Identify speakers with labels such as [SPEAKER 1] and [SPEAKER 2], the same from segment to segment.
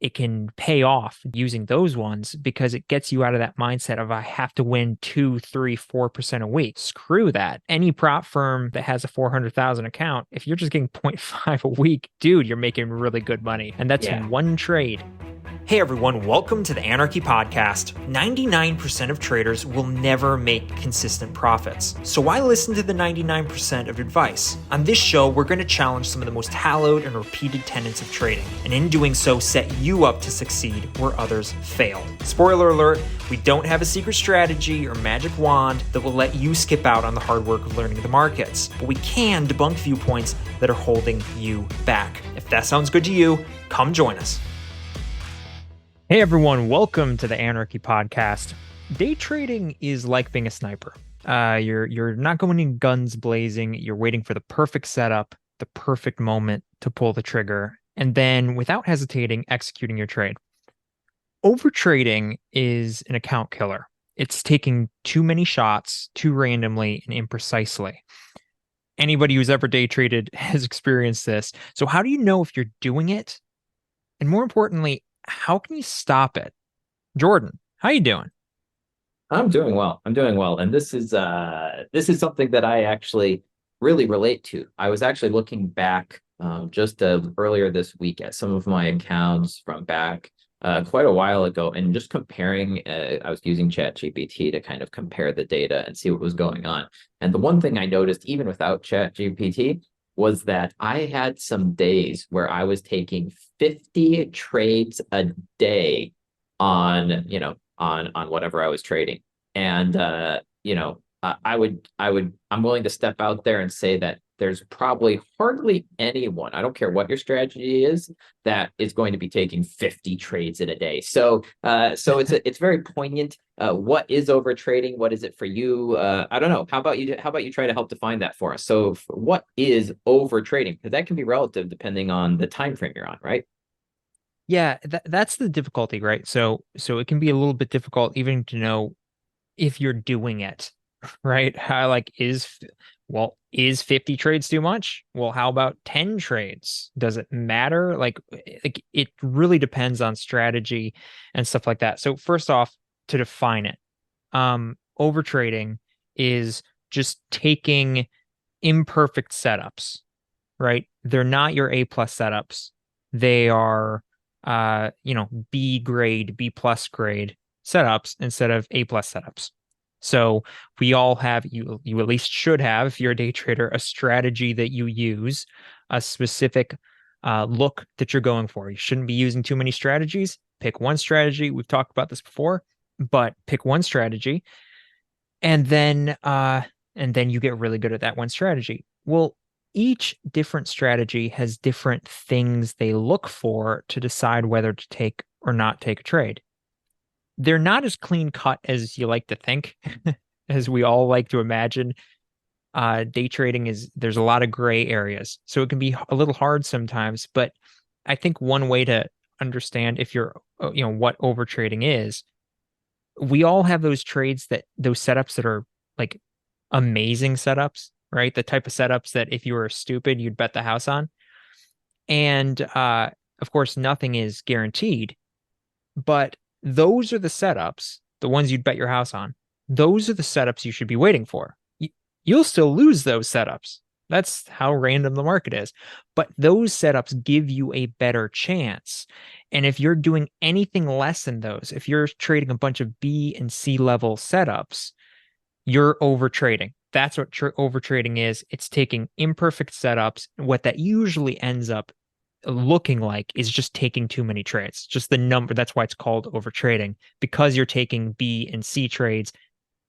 [SPEAKER 1] it can pay off using those ones because it gets you out of that mindset of I have to win 2, 3, 4% a week. Screw that. Any prop firm that has a 400,000 account, if you're just getting 0.5 a week, dude, you're making really good money. And that's
[SPEAKER 2] Yeah.
[SPEAKER 1] one trade. Hey everyone, welcome to the Anarchy Podcast. 99% of traders will never make consistent profits. So why listen to the 99% of advice? On this show, we're going to challenge some of the most hallowed and repeated tenets of trading, and in doing so, set you up to succeed where others fail. Spoiler alert, we don't have a secret strategy or magic wand that will let you skip out on the hard work of learning the markets, but we can debunk viewpoints that are holding you back. If that sounds good to you, come join us. Hey everyone, welcome to the Anarchy Podcast. Day trading is like being a sniper. You're not going in guns blazing. You're waiting for the perfect setup, the perfect moment to pull the trigger, and then without hesitating, executing your trade. Overtrading is an account killer. It's taking too many shots too randomly and imprecisely. Anybody who's ever day traded has experienced this. So how do you know if you're doing it? And more importantly, how can you stop it? Jordan, how you doing?
[SPEAKER 2] I'm doing well. I'm doing well. And this is something that I actually really relate to. I was actually looking back just earlier this week at some of my accounts from back quite a while ago and just comparing. I was using ChatGPT to kind of compare the data and see what was going on. And the one thing I noticed, even without ChatGPT, was that I had some days where I was taking 50 trades a day on whatever I was trading. And I'm willing to step out there and say that there's probably hardly anyone, I don't care what your strategy is, that is going to be taking 50 trades in a day. So it's very poignant. What is over trading? What is it for you? I don't know. How about you try to help define that for us? So what is over trading? Because that can be relative depending on the time frame you're on, right?
[SPEAKER 1] Yeah, that's the difficulty, right? So it can be a little bit difficult even to know if you're doing it, right? How is 50 trades too much? Well, how about 10 trades? Does it matter? Like it really depends on strategy and stuff like that. So first off, to define it, overtrading is just taking imperfect setups, right? They're not your A plus setups. They are B grade, B plus grade setups instead of A plus setups. So we all have, you at least should have, if you're a day trader, a strategy that you use, a specific look that you're going for. You shouldn't be using too many strategies. Pick one strategy. We've talked about this before, but pick one strategy and then you get really good at that one strategy. Well, each different strategy has different things they look for to decide whether to take or not take a trade. They're not as clean cut as you like to think, as we all like to imagine. Day trading there's a lot of gray areas, so it can be a little hard sometimes. But I think one way to understand if you're, what over trading is, we all have those setups that are like amazing setups, right? The type of setups that if you were stupid, you'd bet the house on. And of course, nothing is guaranteed, but those are the setups, the ones you'd bet your house on. Those are the setups you should be waiting for. You'll still lose those setups. That's how random the market is. But those setups give you a better chance. And if you're doing anything less than those, if you're trading a bunch of B and C level setups, you're over trading. That's what over trading is. It's taking imperfect setups. What that usually ends up looking like is just taking too many trades. Just the number. That's why it's called over trading, because you're taking B and C trades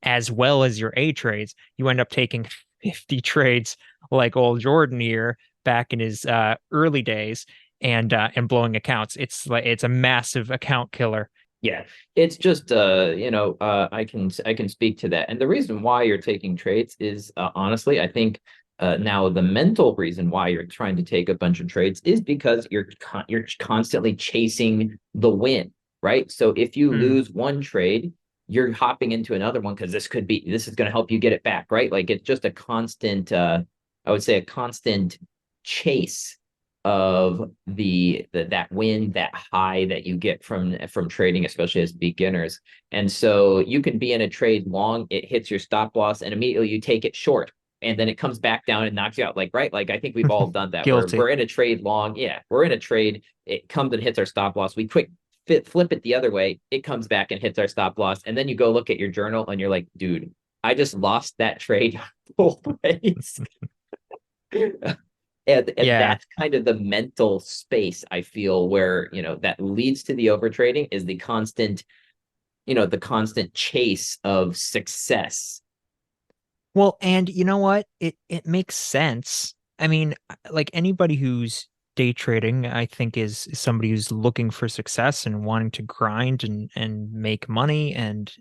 [SPEAKER 1] as well as your A trades. You end up taking 50 trades like old Jordan here back in his early days and blowing accounts. It's a massive account killer.
[SPEAKER 2] Yeah, it's just I can speak to that. And the reason why you're taking trades is honestly, I think now the mental reason why you're trying to take a bunch of trades is because you're constantly chasing the win, right? So if you
[SPEAKER 1] Mm.
[SPEAKER 2] lose one trade, you're hopping into another one because this is going to help you get it back, right? Like it's just a constant I would say a constant chase of that win, that high that you get from trading, especially as beginners. And so you can be in a trade long, it hits your stop loss, and immediately you take it short. And then it comes back down and knocks you out. Like, right? Like, I think we've all done that. We're
[SPEAKER 1] Guilty.
[SPEAKER 2] in a trade long. Yeah, we're in a trade. It comes and hits our stop loss. We flip it the other way. It comes back and hits our stop loss. And then you go look at your journal and you're like, dude, I just lost that trade both ways. And
[SPEAKER 1] Yeah.
[SPEAKER 2] that's kind of the mental space I feel where, that leads to the overtrading is the constant chase of success.
[SPEAKER 1] Well, and you know what? It makes sense. I mean, like anybody who's day trading, I think is somebody who's looking for success and wanting to grind and make money and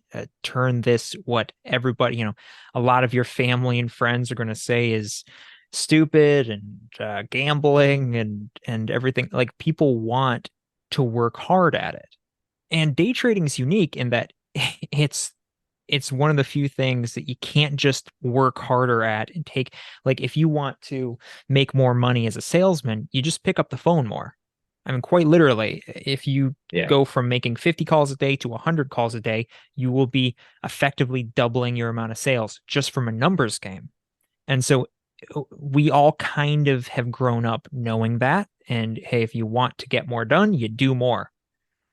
[SPEAKER 1] turn this what everybody, a lot of your family and friends are going to say is stupid and gambling and everything. Like people want to work hard at it. And day trading is unique in that it's it's one of the few things that you can't just work harder at and take. Like if you want to make more money as a salesman, you just pick up the phone more. I mean, quite literally, if you
[SPEAKER 2] Yeah.
[SPEAKER 1] go from making 50 calls a day to 100 calls a day, you will be effectively doubling your amount of sales just from a numbers game. And so we all kind of have grown up knowing that. And hey, if you want to get more done, you do more.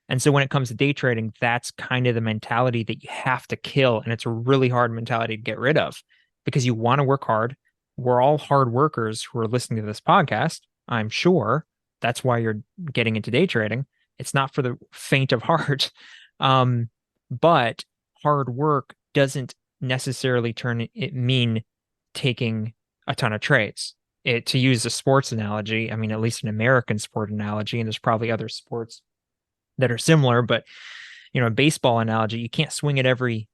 [SPEAKER 1] And so when it comes to day trading, that's kind of the mentality that you have to kill. And it's a really hard mentality to get rid of because you want to work hard. We're all hard workers who are listening to this podcast, I'm sure. That's why you're getting into day trading. It's not for the faint of heart. But hard work doesn't necessarily mean taking a ton of trades. To use a sports analogy, I mean, at least an American sport analogy, and there's probably other sports that are similar, but a baseball analogy, you can't swing at every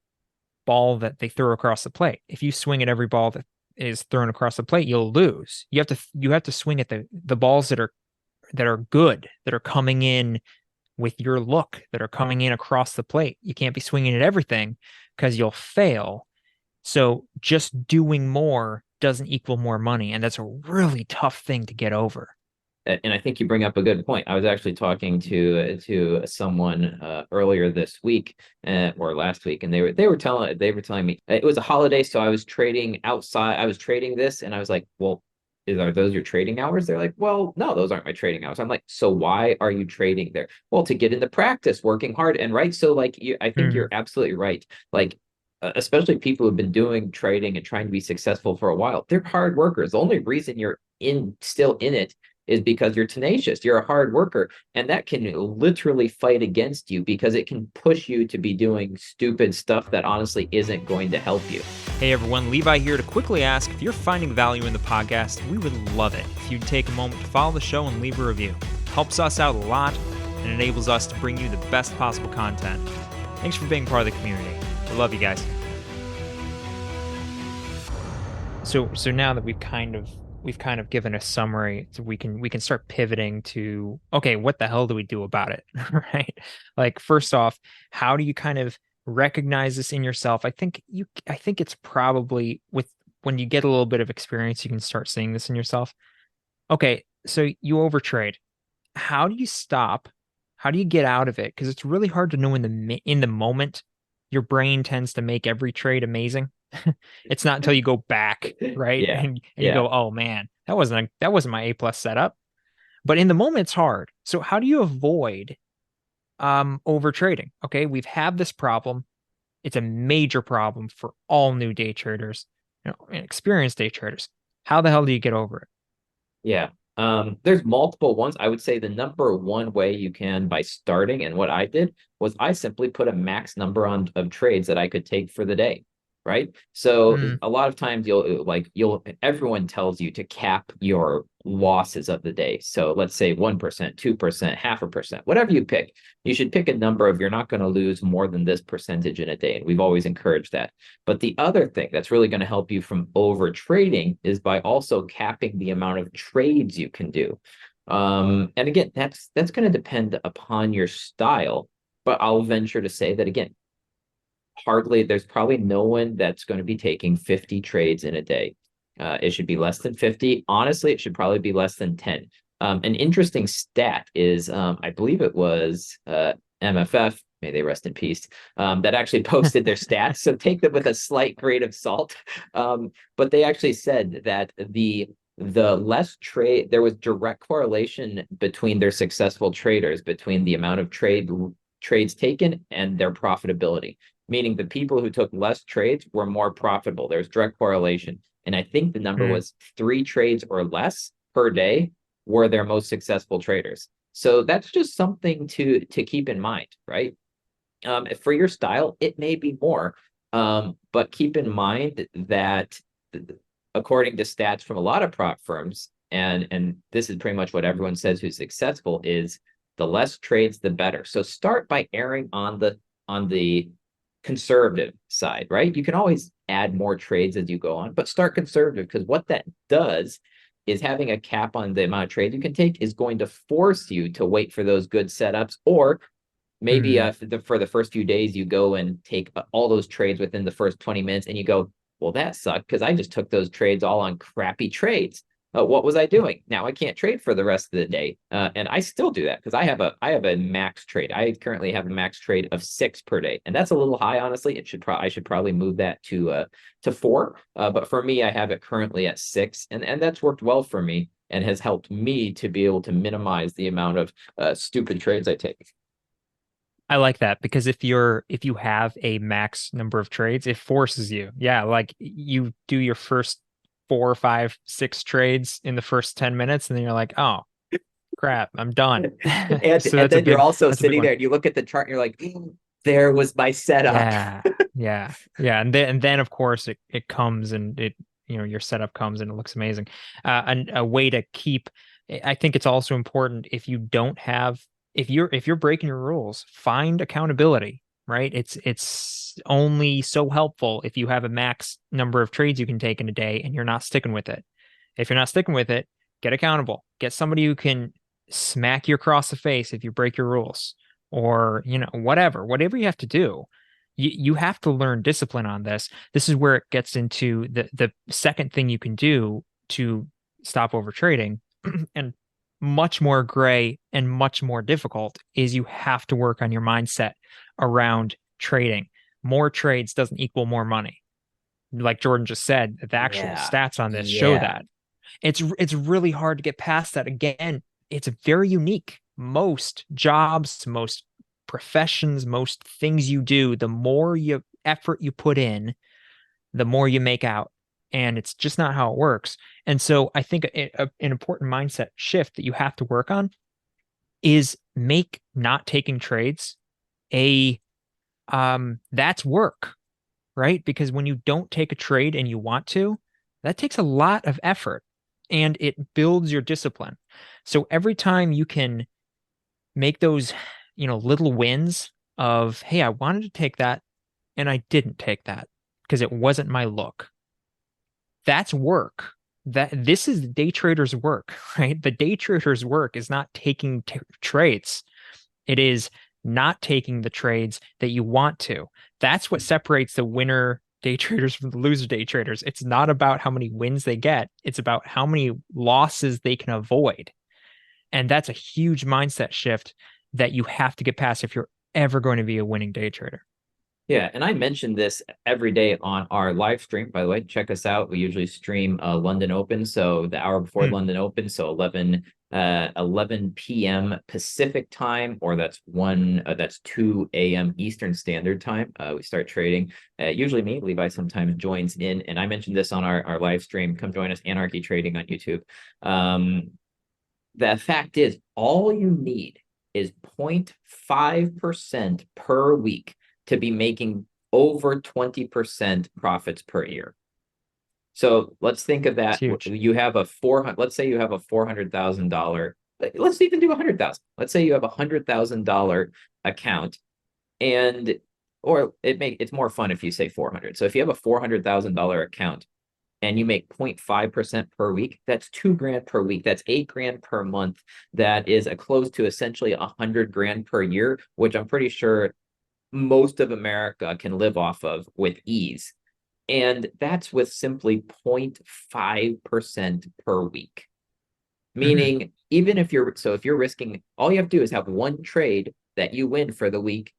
[SPEAKER 1] ball that they throw across the plate. If you swing at every ball that is thrown across the plate, you'll lose. You have to swing at the balls that are good, that are coming in with your look, that are coming in across the plate. You can't be swinging at everything because you'll fail. So just doing more doesn't equal more money, and that's a really tough thing to get over.
[SPEAKER 2] And I think you bring up a good point. I was actually talking to someone earlier this week or last week, and they were telling me it was a holiday, so I was trading outside. I was trading this, and I was like, "Well, are those your trading hours?" They're like, "Well, no, those aren't my trading hours." I'm like, "So why are you trading there?" Well, to get into practice, working hard, and right. So like, I think
[SPEAKER 1] Mm.
[SPEAKER 2] you're absolutely right. Like especially people who've been doing trading and trying to be successful for a while, they're hard workers. The only reason you're still in it is because you're tenacious, you're a hard worker, and that can literally fight against you because it can push you to be doing stupid stuff that honestly isn't going to help you.
[SPEAKER 1] Hey everyone, Levi here to quickly ask if you're finding value in the podcast. We would love it if you'd take a moment to follow the show and leave a review. Helps us out a lot and enables us to bring you the best possible content. Thanks for being part of the community. We love you guys. So now that we've kind of given a summary, so we can start pivoting to, okay, what the hell do we do about it? Right? Like first off, how do you kind of recognize this in yourself? I think it's probably with when you get a little bit of experience, you can start seeing this in yourself. Okay, so you overtrade. How do you stop? How do you get out of it? Because it's really hard to know in the moment. Your brain tends to make every trade amazing. It's not until you go back, right?
[SPEAKER 2] Yeah,
[SPEAKER 1] And you
[SPEAKER 2] yeah.
[SPEAKER 1] go, "Oh man, that wasn't my A+ setup." But in the moment it's hard. So how do you avoid over trading? Okay, we've had this problem. It's a major problem for all new day traders, and experienced day traders. How the hell do you get over it?
[SPEAKER 2] Yeah. There's multiple ones. I would say the number one way you can by starting, and what I did was I simply put a max number on of trades that I could take for the day. Right. So
[SPEAKER 1] Mm,
[SPEAKER 2] a lot of times everyone tells you to cap your losses of the day. So let's say 1%, 2%, half a percent, whatever you pick. You should pick a number of you're not going to lose more than this percentage in a day. And we've always encouraged that. But the other thing that's really going to help you from over trading is by also capping the amount of trades you can do. And again, that's going to depend upon your style. But I'll venture to say that again, there's probably no one that's going to be taking 50 trades in a day. It should be less than 50. Honestly, it should probably be less than 10. An interesting stat is, I believe it was MFF, may they rest in peace, that actually posted their stats. So take them with a slight grain of salt. But they actually said that the less trade, there was direct correlation between their successful traders, between the amount of trades taken and their profitability. Meaning the people who took less trades were more profitable. There's direct correlation. And I think the number
[SPEAKER 1] Hmm.
[SPEAKER 2] was 3 trades or less per day were their most successful traders. So that's just something to keep in mind, right? For your style, it may be more, but keep in mind that according to stats from a lot of prop firms, and this is pretty much what everyone says who's successful is the less trades, the better. So start by erring on the conservative side, right? You can always add more trades as you go on, but start conservative because what that does is having a cap on the amount of trades you can take is going to force you to wait for those good setups, or maybe
[SPEAKER 1] Hmm.
[SPEAKER 2] for the first few days you go and take all those trades within the first 20 minutes and you go, well, that sucked because I just took those trades all on crappy trades. What was I doing? Now I can't trade for the rest of the day, and I still do that because I have a max trade. I currently have a max trade of 6 per day, and that's a little high, honestly. I should probably move that to 4, but for me, I have it currently at 6, and that's worked well for me and has helped me to be able to minimize the amount of stupid trades I take.
[SPEAKER 1] I like that because if you have a max number of trades, it forces you. Yeah, like you do your first 4, 5, 6 trades in the first 10 minutes, and then you're like, oh crap, I'm done. So
[SPEAKER 2] And then you're also
[SPEAKER 1] that's a big
[SPEAKER 2] sitting
[SPEAKER 1] one.
[SPEAKER 2] there and you look at the chart and you're like, there was my setup.
[SPEAKER 1] Yeah, yeah, yeah. And then of course it comes and it your setup comes and it looks amazing. And a way to keep, I think it's also important if you don't have if you're breaking your rules, find accountability, right? It's only so helpful if you have a max number of trades you can take in a day and you're not sticking with it. If you're not sticking with it, get accountable. Get somebody who can smack you across the face if you break your rules or whatever you have to do. You have to learn discipline on this. This is where it gets into the second thing you can do to stop over trading and much more gray and much more difficult is you have to work on your mindset around trading. More trades doesn't equal more money. Like Jordan just said, the actual
[SPEAKER 2] Yeah.
[SPEAKER 1] stats on this show
[SPEAKER 2] Yeah.
[SPEAKER 1] that. It's really hard to get past that. Again, it's very unique. Most jobs, most professions, most things you do, the more you effort you put in, the more you make out. And it's just not how it works. And so I think an important mindset shift that you have to work on is make not taking trades a that's work, right? Because when you don't take a trade and you want to, that takes a lot of effort and it builds your discipline. So every time you can make those, little wins of, hey, I wanted to take that and I didn't take that because it wasn't my look. That's work. That this is the day trader's work, right? The day trader's work is not taking trades. It is not taking the trades that you want to. That's what separates the winner day traders from the loser day traders. It's not about how many wins they get, it's about how many losses they can avoid. And that's a huge mindset shift that you have to get past if you're ever going to be a winning day trader.
[SPEAKER 2] Yeah, and I mentioned this every day on our live stream. By the way, check us out. We usually stream London Open, so the hour before
[SPEAKER 1] Hmm.
[SPEAKER 2] London Open, so 11 p.m. Pacific time, or that's 2 a.m. Eastern Standard Time. We start trading. Usually me, Levi sometimes joins in, and I mentioned this on our live stream. Come join us, Anarchy Trading on YouTube. The fact is, all you need is 0.5% per week to be making over 20% profits per year. So let's think of
[SPEAKER 1] It's
[SPEAKER 2] that.
[SPEAKER 1] huge.
[SPEAKER 2] You have a 400, let's say you have a $400,000. Let's even do 100,000. Let's say you have $100,000 account and or it's more fun if you say 400. So if you have a $400,000 account and you make 0.5% per week, that's 2 grand per week. That's 8 grand per month. That is a close to essentially 100 grand per year, which I'm pretty sure most of America can live off of with ease. And that's with simply 0.5% per week.
[SPEAKER 1] Hmm.
[SPEAKER 2] Meaning even if you're so if you're risking, all you have to do is have one trade that you win for the week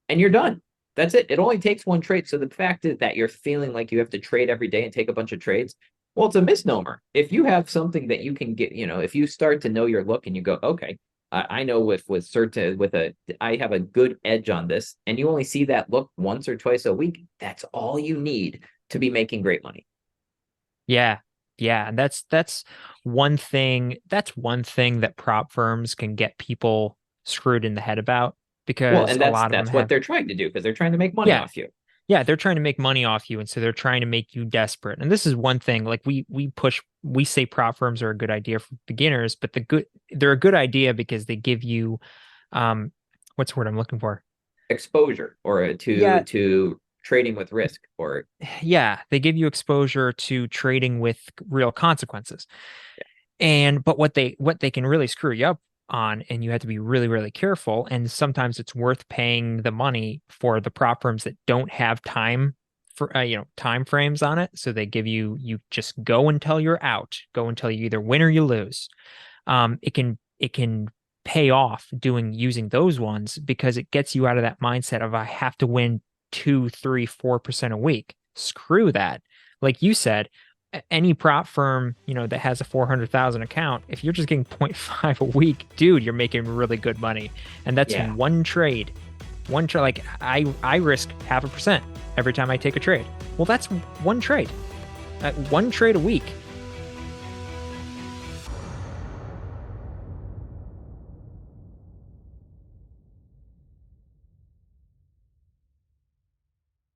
[SPEAKER 2] and you're done. That's it. It only takes one trade. So the fact is that you're feeling like you have to trade every day and take a bunch of trades, well, it's a misnomer. If you have something that you can get, if you start to know your look and you go, okay, I know with certain with a I have a good edge on this, and you only see that look once or twice a week, that's all you need to be making great money.
[SPEAKER 1] Yeah. Yeah. And that's one thing that prop firms can get people screwed in the head about
[SPEAKER 2] Well,
[SPEAKER 1] because
[SPEAKER 2] and
[SPEAKER 1] a
[SPEAKER 2] that's
[SPEAKER 1] lot of them
[SPEAKER 2] that's what
[SPEAKER 1] have,
[SPEAKER 2] they're trying to do because they're trying to make money
[SPEAKER 1] yeah,
[SPEAKER 2] off you.
[SPEAKER 1] yeah, they're trying to make money off you. And so they're trying to make you desperate. And this is one thing, like we say prop firms are a good idea for beginners, but they're a good idea because they give you, um, what's the word I'm looking for?
[SPEAKER 2] Exposure or to
[SPEAKER 1] Yeah,
[SPEAKER 2] to trading with risk or
[SPEAKER 1] yeah, they give you exposure to trading with real consequences. And but what they can really screw you up on, and you have to be really, really careful. And sometimes it's worth paying the money for the prop firms that don't have time for time frames on it. So they give you just go until you're out, go until you either win or you lose. It can pay off using those ones because it gets you out of that mindset of I have to win 2, 3, 4% a week. Screw that. Like you said, any prop firm, that has a 400,000 account, if you're just getting zero point 0.5 a week, dude, you're making really good money. And that's
[SPEAKER 2] yeah.
[SPEAKER 1] one trade. One trade, like I risk 0.5% every time I take a trade. Well, that's one trade a week.